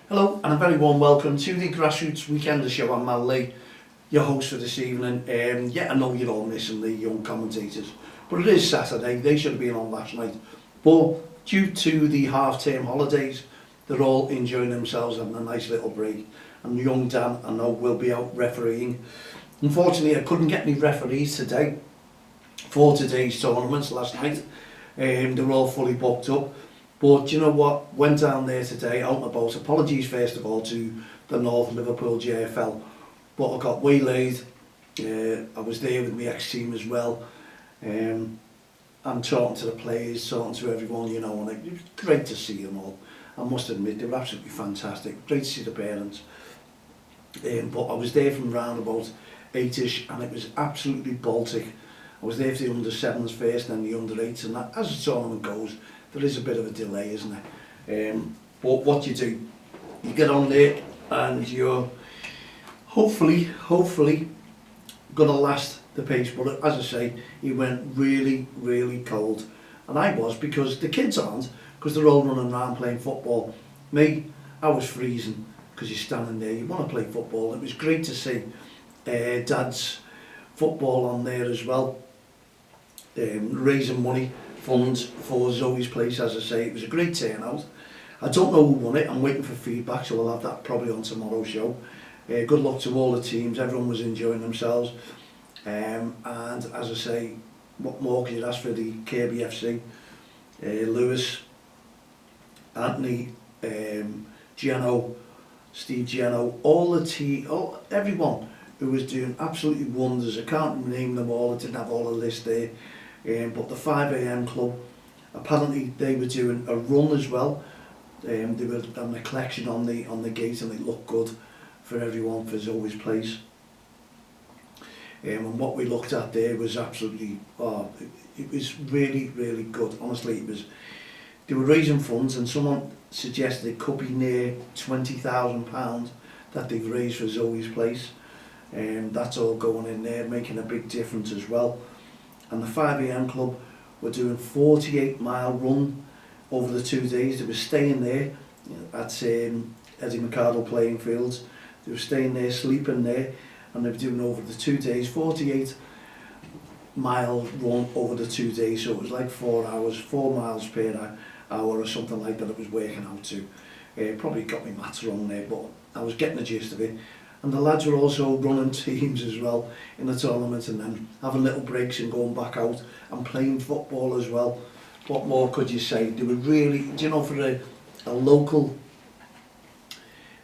Hello and a very warm welcome to the Grassroots Weekender Show. I'm Mal Lee, your host for this evening. I know you're all missing the young commentators, but it is Saturday. They should have been on last night. But due to the half-term holidays, they're all enjoying themselves, having a nice little break. And young Dan, I know, will be out refereeing. Unfortunately, I couldn't get any referees today for today's tournaments last night. They were all fully booked up. But you know what, went down there today, out and about. Apologies first of all to the North Liverpool JFL, but I got waylaid. I was there with my ex-team as well. I'm talking to the players, talking to everyone, you know, and it was great to see them all. I must admit, they were absolutely fantastic. Great to see the parents. But I was there from round about 8ish, and it was absolutely Baltic. I was there for the under-7s first, and then the under-8s, and that, as the tournament goes, there is a bit of a delay, isn't there? But what you do, you get on there and you're hopefully going to last the pace. But as I say, it went really cold. And I was, because the kids aren't, because they're all running around playing football. Me, I was freezing because you're standing there, you want to play football. It was great to see Dad's football on there as well, raising money funds for Zoe's place. As I say, it was a great turnout. I don't know who won it. I'm waiting for feedback, so we'll have that probably on tomorrow's show. Good luck to all the teams. Everyone was enjoying themselves. And as I say, what more can you ask for the Kirkby FC? Lewis, Anthony, Geno, Steve Geno, all the team, everyone who was doing absolutely wonders. I can't name them all. I didn't have all the list there. But the 5 AM club, apparently they were doing a run as well. They were having a collection on the gate, and it looked good for everyone for Zoe's place. And what we looked at there was absolutely, it was really good. Honestly, it was. They were raising funds, and someone suggested it could be near £20,000 that they've raised for Zoe's place. That's all going in there, making a big difference as well. And the 5 AM club were doing 48-mile run over the 2 days. They were staying there at Eddie McCardle playing fields. They were staying there, sleeping there, and they were doing over the 2 days, 48-mile run over the 2 days. So it was like 4 hours, 4 miles per hour or something like that it was working out to. Probably got my maths wrong there, but I was getting the gist of it. And the lads were also running teams as well in the tournament, and then having little breaks and going back out and playing football as well. What more could you say? They were really, do you know, for a local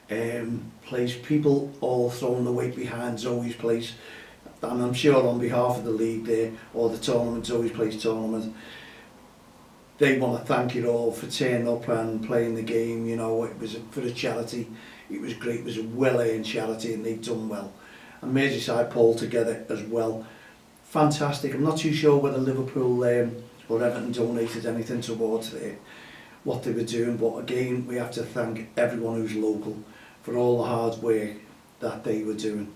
place, people all throwing the weight behind Zoe's place. And I'm sure on behalf of the league there, or the tournament, Zoe's Place tournament, they want to thank you all for turning up and playing the game. You know, it was for a charity. It was great. It was a well-earned charity, and they've done well. And Merseyside pulled together as well. Fantastic. I'm not too sure whether Liverpool or Everton donated anything towards what they were doing, but again, we have to thank everyone who's local for all the hard work that they were doing.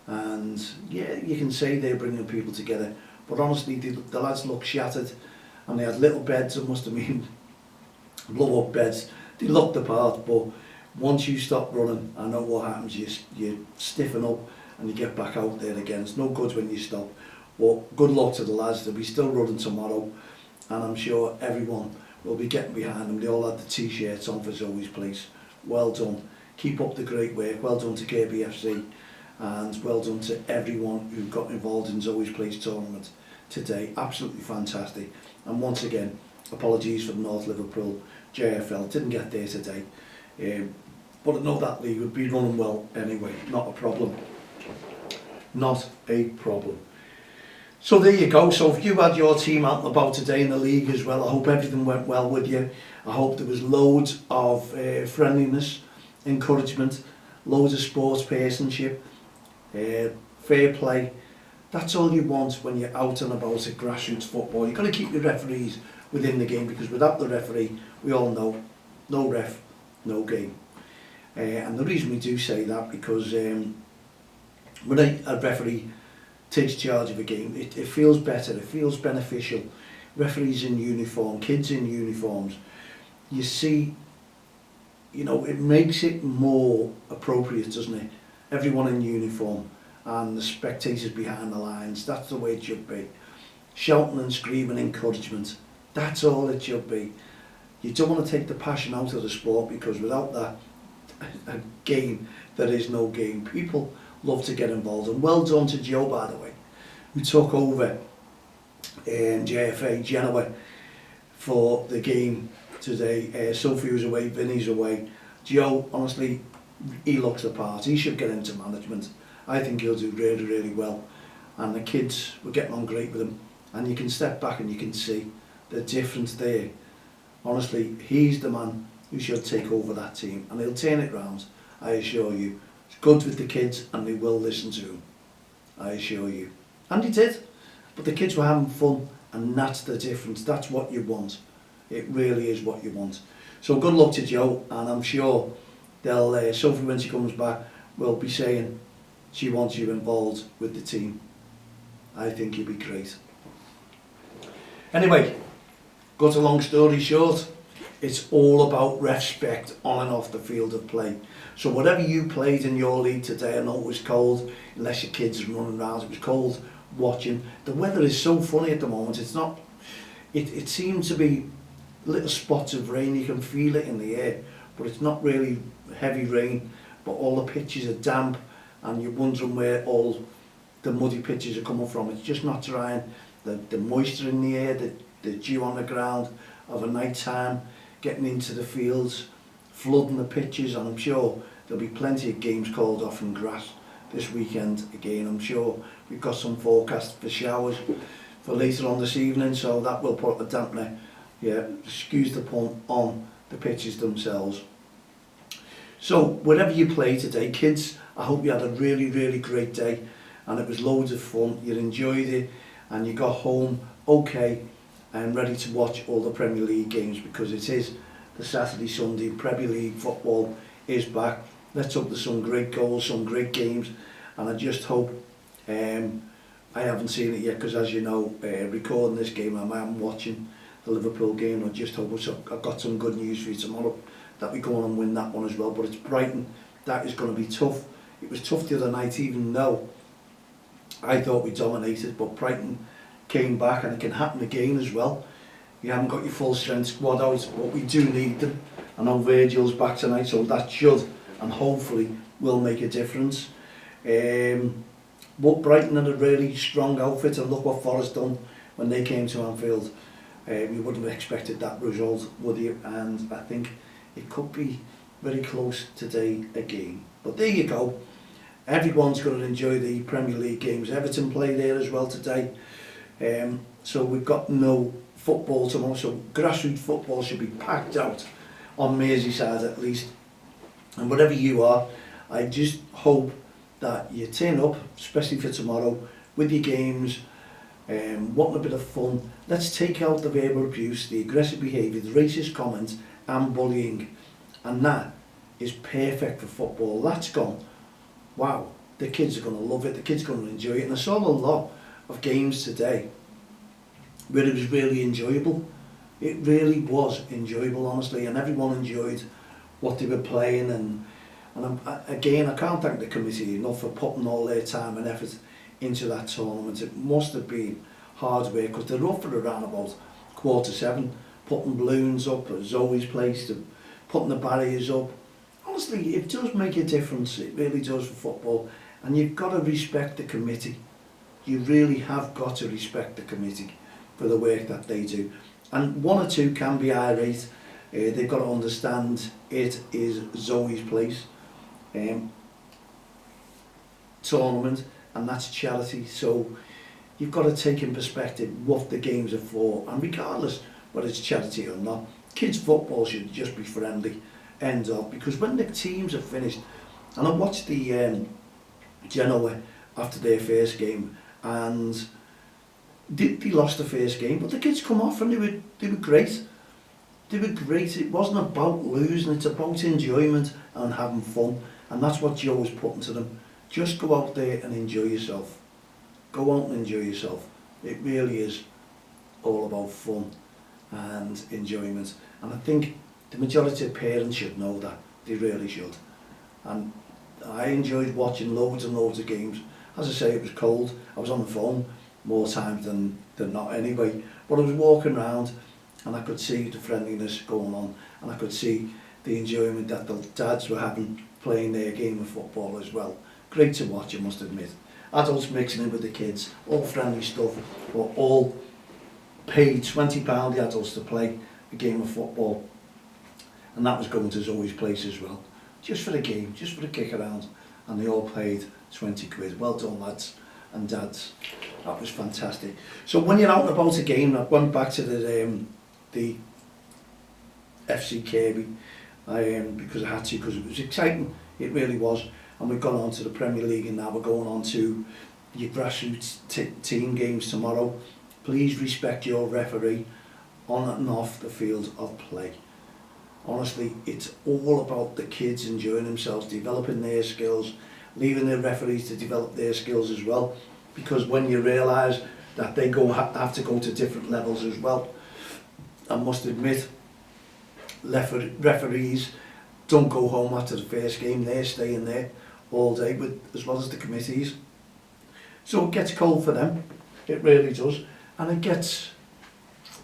And yeah, you can say they're bringing people together, but honestly, the lads looked shattered, and they had little beds. It must have been blow-up beds. They looked the part, but once you stop running, I know what happens. You stiffen up and you get back out there again. It's no good when you stop. Well, good luck to the lads. They'll be still running tomorrow, and I'm sure everyone will be getting behind them. They all had the t-shirts on for Zoe's Place. Well done. Keep up the great work. Well done to Kirkby FC, and well done to everyone who got involved in Zoe's Place tournament today. Absolutely fantastic. And once again, apologies for the North Liverpool JFL. Didn't get there today. But I know that league would be running well anyway. Not a problem. Not a problem. So there you go. So if you had your team out and about today in the league as well, I hope everything went well with you. I hope there was loads of friendliness, encouragement, loads of sports personship, fair play. That's all you want when you're out and about at grassroots football. You've got to keep your referees within the game, because without the referee, we all know, no ref, no game. And the reason we do say that, because when a referee takes charge of a game, it feels better, it feels beneficial. Referees in uniform, kids in uniforms, you see you know, it makes it more appropriate, doesn't it? Everyone in uniform and the spectators behind the lines, that's the way it should be. Shouting and screaming encouragement, that's all it should be. You don't want to take the passion out of the sport, because without that a game, there is no game. People love to get involved, and well done to Joe, by the way, who took over JFA Genoa for the game today. Sophie was away, Vinny's away. Joe, honestly, he looks the part. He should get into management. I think he'll do really, really well. And the kids were getting on great with him. And you can step back and you can see the difference there. Honestly, he's the man who should take over that team. And he'll turn it round, I assure you. It's good with the kids and they will listen to him, I assure you. And he did. But the kids were having fun, and that's the difference. That's what you want. It really is what you want. So good luck to Joe, and I'm sure they'll, Sophie, when she comes back, will be saying she wants you involved with the team. I think you'll be great. Anyway, cut a long story short, it's all about respect on and off the field of play. So whatever you played in your league today, I know it was cold, unless your kids are running around, it was cold watching. The weather is so funny at the moment. It's not, it seems to be little spots of rain, you can feel it in the air, but it's not really heavy rain, but all the pitches are damp and you're wondering where all the muddy pitches are coming from. It's just not drying. The moisture in the air, the dew on the ground of a night time, getting into the fields, flooding the pitches, and I'm sure there'll be plenty of games called off in grass this weekend again. I'm sure we've got some forecast for showers for later on this evening, so that will put a dampener, yeah, excuse the pun, on the pitches themselves. So whatever you play today, kids, I hope you had a really, really great day, and it was loads of fun. You enjoyed it, and you got home okay and ready to watch all the Premier League games, because it is the Saturday, Sunday. Premier League football is back. Let's hope there's some great goals, some great games, and I just hope, I haven't seen it yet, because as you know, recording this game, I am watching the Liverpool game. I just hope I've got some good news for you tomorrow, that we go on and win that one as well. But it's Brighton, that is going to be tough. It was tough the other night, even though I thought we dominated, but Brighton came back, and it can happen again as well. You haven't got your full strength squad out, but we do need them. I know Virgil's back tonight, so that should and hopefully will make a difference. But Brighton had a really strong outfit, and look what Forest done when they came to Anfield. You wouldn't have expected that result, would you? And I think it could be very close today again. But there you go. Everyone's going to enjoy the Premier League games. Everton play there as well today. So we've got no football tomorrow, so grassroots football should be packed out on Merseyside at least. And whatever you are, I just hope that you turn up, especially for tomorrow, with your games, wanting a bit of fun. Let's take out the verbal abuse, the aggressive behaviour, the racist comments and bullying. And that is perfect for football. That's gone. Wow, the kids are going to love it, the kids are going to enjoy it. And I saw a lot of games today where it was really enjoyable. It really was enjoyable, honestly, and everyone enjoyed what they were playing. And again, I can't thank the committee enough for putting all their time and effort into that tournament. It must have been hard work, because they're up for around about 7:15, putting balloons up at Zoe's place, putting the barriers up. Honestly, it does make a difference, it really does, for football, and you've got to respect the committee. You really have got to respect the committee for the work that they do. And one or two can be irate. They've got to understand it is Zoe's place tournament, and that's charity. So you've got to take in perspective what the games are for, and regardless whether it's charity or not, kids football should just be friendly, end of, because when the teams are finished, and I watched the Genoa after their first game, and they lost the first game, but the kids come off and they were great. They were great. It wasn't about losing, it's about enjoyment and having fun, and that's what Joe was putting to them. Just go out there and enjoy yourself. Go out and enjoy yourself. It really is all about fun and enjoyment. And I think the majority of parents should know that. They really should. And I enjoyed watching loads and loads of games. As I say, it was cold. I was on the phone more times than not anyway. But I was walking around and I could see the friendliness going on, and I could see the enjoyment that the dads were having playing their game of football as well. Great to watch, I must admit. Adults mixing in with the kids, all friendly stuff, but all paid £20 the adults to play a game of football. And that was going to Zoe's place as well. Just for the game, just for the kick around. And they all paid 20 quid. Well done, lads and dads. That was fantastic. So when you're out and about a game, I went back to the FC Kirkby because I had to, because it was exciting. It really was. And we've gone on to the Premier League, and now we're going on to your grassroots team games tomorrow. Please respect your referee on and off the field of play. Honestly, it's all about the kids enjoying themselves, developing their skills, leaving the referees to develop their skills as well. Because when you realise that they have to go to different levels as well, I must admit, referees don't go home after the first game. They're staying there all day, as well as the committees. So it gets cold for them, it really does. And it gets,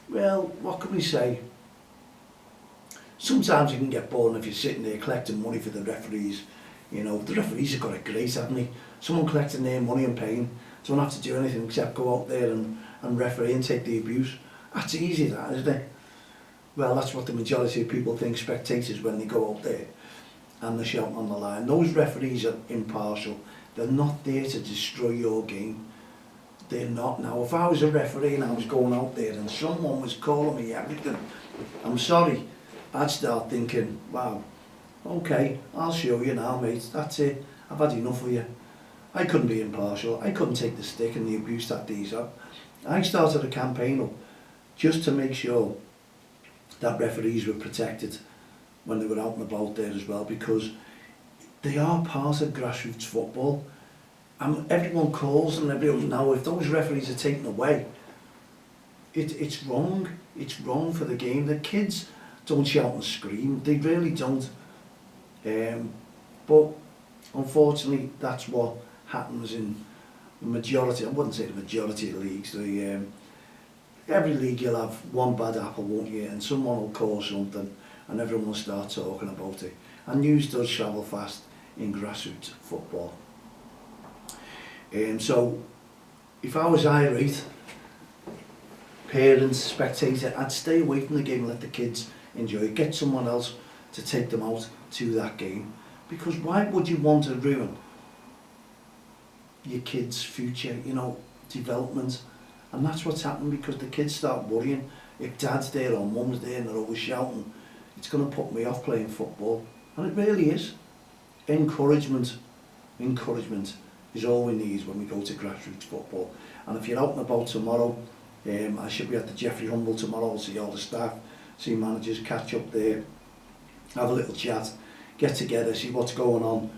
well, what can we say? Sometimes you can get bored if you're sitting there collecting money for the referees. You know, the referees have got it great, haven't they? Someone collecting their money and paying, don't have to do anything except go out there and referee and take the abuse. That's easy, that, isn't it? Well, that's what the majority of people think, spectators, when they go out there and they're shouting on the line. Those referees are impartial. They're not there to destroy your game. They're not. Now, if I was a referee and I was going out there and someone was calling me everything, I'm sorry, I'd start thinking, wow, okay, I'll show you now, mate, that's it, I've had enough of you. I couldn't be impartial. I couldn't take the stick and the abuse that these are. I started a campaign up just to make sure that referees were protected when they were out and about there as well, because they are part of grassroots football. And everyone calls them, everyone now, if those referees are taken away, it's wrong. It's wrong for the game. The kids don't shout and scream. They really don't. But unfortunately, that's what happens in the majority, I wouldn't say the majority of leagues. Every league you'll have one bad apple, won't you? And someone will call something and everyone will start talking about it. And news does travel fast in grassroots football. So if I was irate, parents, spectator, I'd stay away from the game and let the kids enjoy it. Get someone else to take them out to that game. Because why would you want to ruin your kids' future, you know, development? And that's what's happening, because the kids start worrying. If dad's there or mum's there and they're always shouting, it's going to put me off playing football. And it really is. Encouragement is all we need when we go to grassroots football. And if you're out and about tomorrow, I should be at the Jeffrey Humble tomorrow. I'll see all the staff, see managers, catch up there, have a little chat, get together, see what's going on,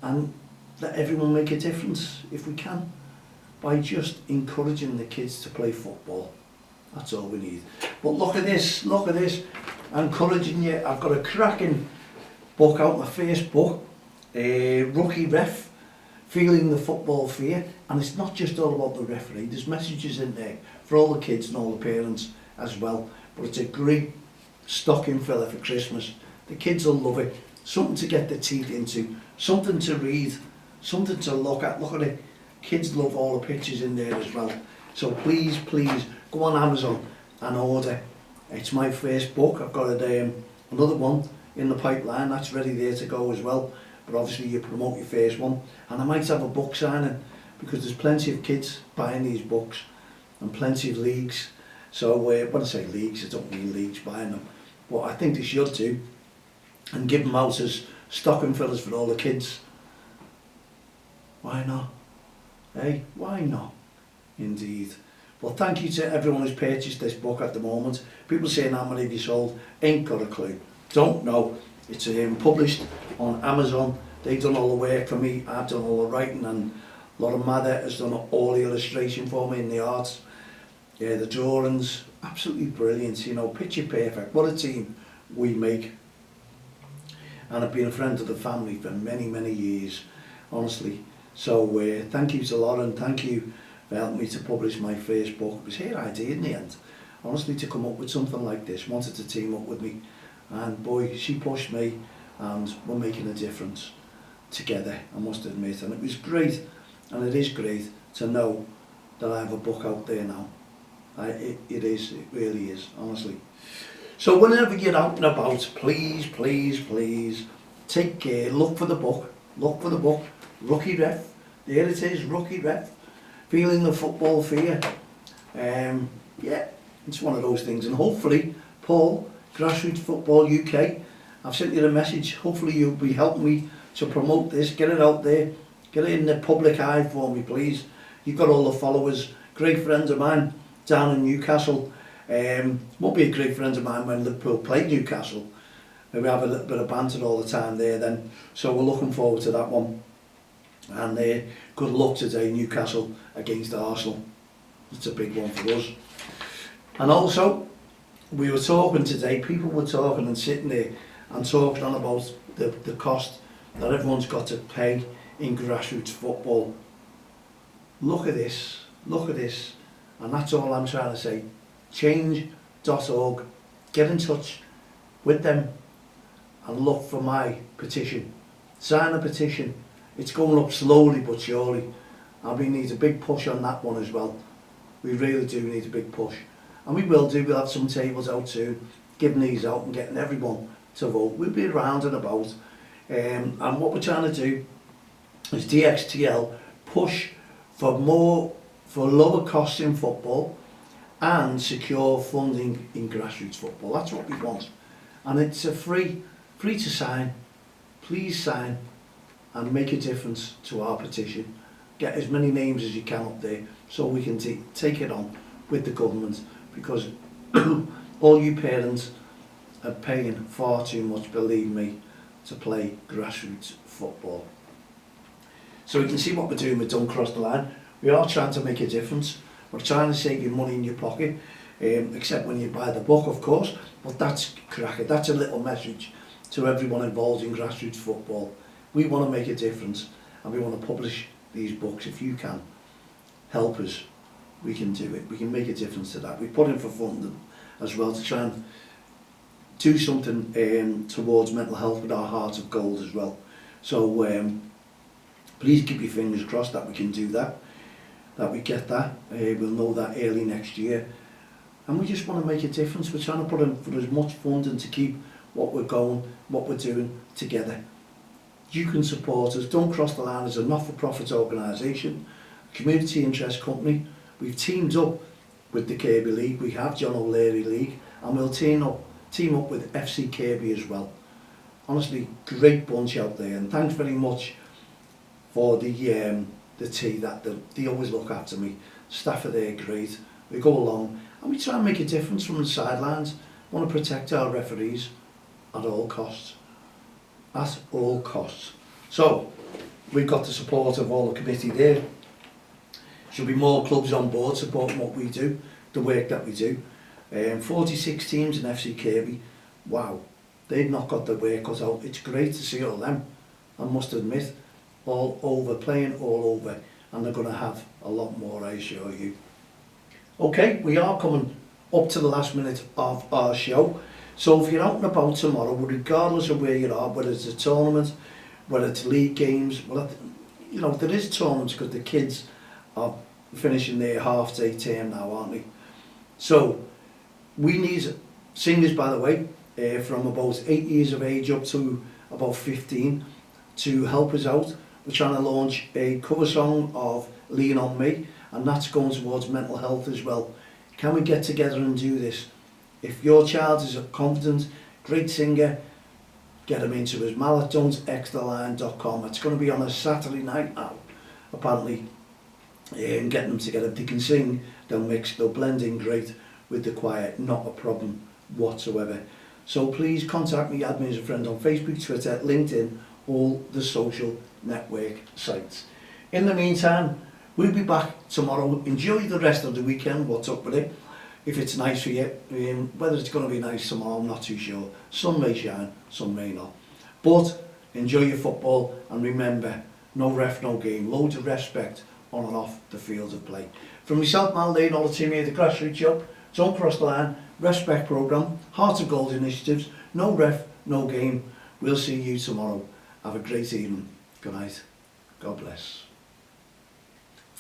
and let everyone make a difference if we can, by just encouraging the kids to play football. That's all we need. But look at this, I'm encouraging you. I've got a cracking book out, my first book, Rookie Ref, Feeling the Football Fear. And it's not just all about the referee, there's messages in there for all the kids and all the parents as well. But it's a great stocking filler for Christmas. The kids will love it. Something to get their teeth into, something to read, something to look at. Look at it. Kids love all the pictures in there as well. So please go on Amazon and order. It's my first book. I've got another one in the pipeline that's ready there to go as well. But obviously you promote your first one, and I might have a book signing, because there's plenty of kids buying these books and plenty of leagues. So when I say leagues, I don't mean leagues buying them, but I think they should do, and give them out as stocking fillers for all the kids. Why not? Hey, why not? Indeed. Well, thank you to everyone who's purchased this book at the moment. People saying how many have you sold? Ain't got a clue. Don't know. It's published on Amazon. They've done all the work for me. I've done all the writing, and Laura Mather has done all the illustration for me in the arts. Yeah, the drawings, absolutely brilliant. You know, picture perfect. What a team. we make. And I've been a friend of the family for many, many years, honestly. So thank you to Lauren, thank you for helping me to publish my first book. It was her idea in the end, honestly, to come up with something like this, wanted to team up with me. And boy, she pushed me, and we're making a difference together, I must admit. And it was great, and it is great to know that I have a book out there now. It really is, honestly. So whenever you're out and about, please, please, please, take care, look for the book, Rookie Ref, there it is, Rookie Ref, Feeling the Football Fear. Yeah, it's one of those things, and hopefully, Paul, Grassroots Football UK, I've sent you a message, hopefully you'll be helping me to promote this, get it out there, get it in the public eye for me, please. You've got all the followers, great friends of mine down in Newcastle. Won't be a great friend of mine when Liverpool play Newcastle. We have a little bit of banter all the time there then, so we're looking forward to that one. And good luck today, Newcastle against Arsenal. It's a big one for us. And also, we were talking today, people were talking and sitting there and talking on about the cost that everyone's got to pay in grassroots football. Look at this, and that's all I'm trying to say. Change.org, get in touch with them and look for my petition. Sign a petition. It's going up slowly but surely, and we need a big push on that one as well. We really do need a big push, and we will do. We'll have some tables out soon, giving these out and getting everyone to vote. We'll be around and about, and what we're trying to do is DXTL push for lower costs in football and secure funding in grassroots football. That's what we want, and it's a free to sign. Please sign and make a difference to our petition. Get as many names as you can up there so we can take it on with the government, because all you parents are paying far too much, believe me, to play grassroots football. So you can see what we're doing with Don't Cross the Line. We are trying to make a difference. We're trying to save you money in your pocket, except when you buy the book, of course, but that's cracker. That's a little message to everyone involved in grassroots football. We want to make a difference, and we want to publish these books. If you can help us, we can do it. We can make a difference to that. We put in for funding as well to try and do something towards mental health with our Heart of Gold as well. So please keep your fingers crossed that we can do that, that we get that. We'll know that early next year. And we just want to make a difference. We're trying to put in for as much funding to keep what we're doing together. You can support us. Don't Cross the Line is a not-for-profit organisation, community interest company. We've teamed up with the Kirkby League. We have John O'Leary League, and we'll team up with FC Kirkby as well. Honestly, great bunch out there, and thanks very much for the tea. They always look after me. Staff are there, great. We go along and we try and make a difference from the sidelines. We want to protect our referees at all costs. At all costs. So we've got the support of all the committee there. Should be more clubs on board supporting what we do, the work that we do. 46 teams in FC Kirkby. Wow, they've not got the work cut out. It's great to see all them, I must admit, all over, playing all over, and they're going to have a lot more, I assure you. Okay, we are coming up to the last minute of our show. So if you're out and about tomorrow, regardless of where you are, whether it's a tournament, whether it's league games, well, you know, there is tournaments because the kids are finishing their half-day term now, aren't they? So we need singers, by the way, from about 8 years of age up to about 15 to help us out. We're trying to launch a cover song of Lean On Me, and that's going towards mental health as well. Can we get together and do this? If your child is a confident, great singer, get them into us. mallet.xtheline.com. It's going to be on a Saturday night now, apparently. And getting them together. If they can sing, they'll mix, they'll blend in great with the choir. Not a problem whatsoever. So please contact me, add me as a friend on Facebook, Twitter, LinkedIn, all the social network sites. In the meantime, we'll be back tomorrow. Enjoy the rest of the weekend. What's up with it? if it's nice for you. Whether it's going to be nice tomorrow, I'm not too sure. Sun may shine, sun may not. But enjoy your football, and remember, no ref, no game. Loads of respect on and off the fields of play. From myself, Mal Lee, and all the team here, the Grassroots Shop, don't cross the line, respect programme, Heart of Gold initiatives, no ref, no game. We'll see you tomorrow. Have a great evening. Good night. God bless.